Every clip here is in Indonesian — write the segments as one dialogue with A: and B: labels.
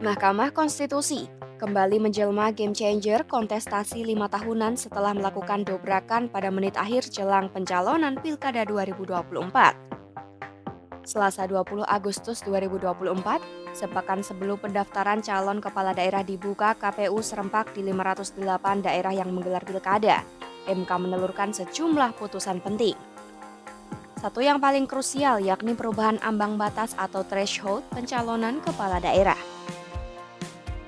A: Mahkamah Konstitusi kembali menjelma game changer kontestasi 5 tahunan setelah melakukan dobrakan pada menit akhir jelang pencalonan Pilkada 2024. Selasa 20 Agustus 2024, sepekan sebelum pendaftaran calon kepala daerah dibuka, KPU serempak di 508 daerah yang menggelar pilkada. MK menelurkan sejumlah putusan penting. Satu yang paling krusial yakni perubahan ambang batas atau threshold pencalonan kepala daerah.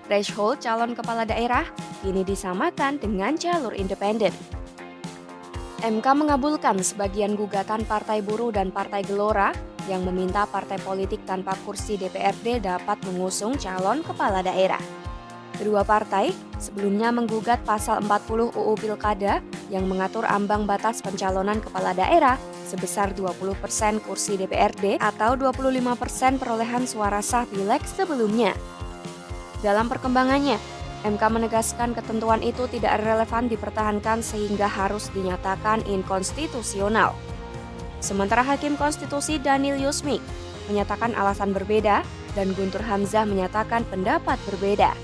A: Threshold calon kepala daerah kini disamakan dengan jalur independen. MK mengabulkan sebagian gugatan Partai Buruh dan Partai Gelora yang meminta partai politik tanpa kursi DPRD dapat mengusung calon kepala daerah. Kedua partai sebelumnya menggugat pasal 40 UU Pilkada yang mengatur ambang batas pencalonan kepala daerah sebesar 20% kursi DPRD atau 25% perolehan suara sah pileg sebelumnya. Dalam perkembangannya, MK menegaskan ketentuan itu tidak relevan dipertahankan sehingga harus dinyatakan inkonstitusional. Sementara Hakim Konstitusi Daniel Yusmik menyatakan alasan berbeda dan Guntur Hamzah menyatakan pendapat berbeda.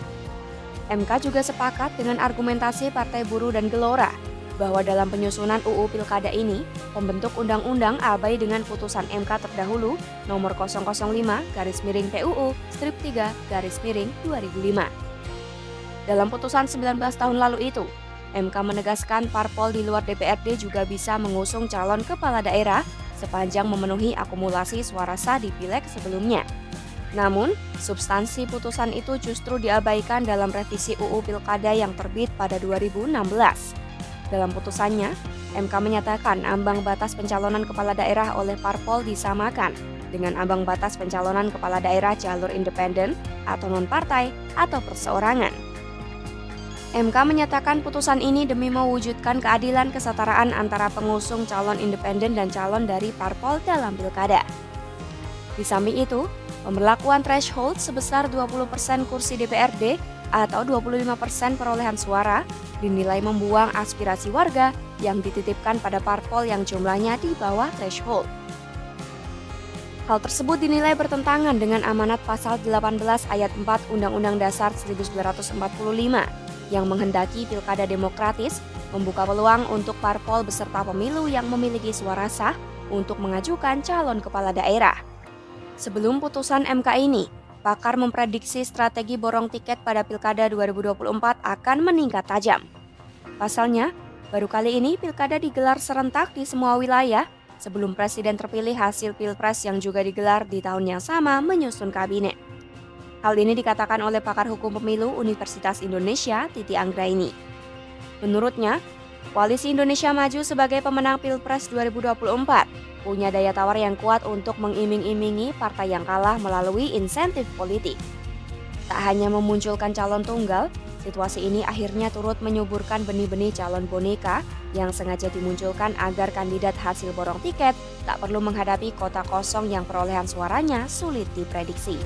A: MK juga sepakat dengan argumentasi Partai Buruh dan Gelora bahwa dalam penyusunan UU Pilkada ini, pembentuk undang-undang abai dengan putusan MK terdahulu nomor 005-PUU-3-2005. Dalam putusan 19 tahun lalu itu, MK menegaskan parpol di luar DPRD juga bisa mengusung calon kepala daerah sepanjang memenuhi akumulasi suara sah di pileg sebelumnya. Namun, substansi putusan itu justru diabaikan dalam revisi UU Pilkada yang terbit pada 2016. Dalam putusannya, MK menyatakan ambang batas pencalonan kepala daerah oleh parpol disamakan dengan ambang batas pencalonan kepala daerah jalur independen atau non-partai atau perseorangan. MK menyatakan putusan ini demi mewujudkan keadilan kesetaraan antara pengusung calon independen dan calon dari parpol dalam pilkada. Di samping itu, pemberlakuan threshold sebesar 20% kursi DPRD atau 25% perolehan suara dinilai membuang aspirasi warga yang dititipkan pada parpol yang jumlahnya di bawah threshold. Hal tersebut dinilai bertentangan dengan amanat pasal 18 ayat 4 Undang-Undang Dasar 1945 yang menghendaki pilkada demokratis membuka peluang untuk parpol beserta pemilu yang memiliki suara sah untuk mengajukan calon kepala daerah. Sebelum putusan MK ini, pakar memprediksi strategi borong tiket pada Pilkada 2024 akan meningkat tajam. Pasalnya, baru kali ini Pilkada digelar serentak di semua wilayah sebelum Presiden terpilih hasil Pilpres yang juga digelar di tahun yang sama menyusun kabinet. Hal ini dikatakan oleh pakar hukum pemilu Universitas Indonesia, Titi Anggraini. Menurutnya, Koalisi Indonesia Maju sebagai pemenang Pilpres 2024 punya daya tawar yang kuat untuk mengiming-imingi partai yang kalah melalui insentif politik. Tak hanya memunculkan calon tunggal, situasi ini akhirnya turut menyuburkan benih-benih calon boneka yang sengaja dimunculkan agar kandidat hasil borong tiket tak perlu menghadapi kota kosong yang perolehan suaranya sulit diprediksi.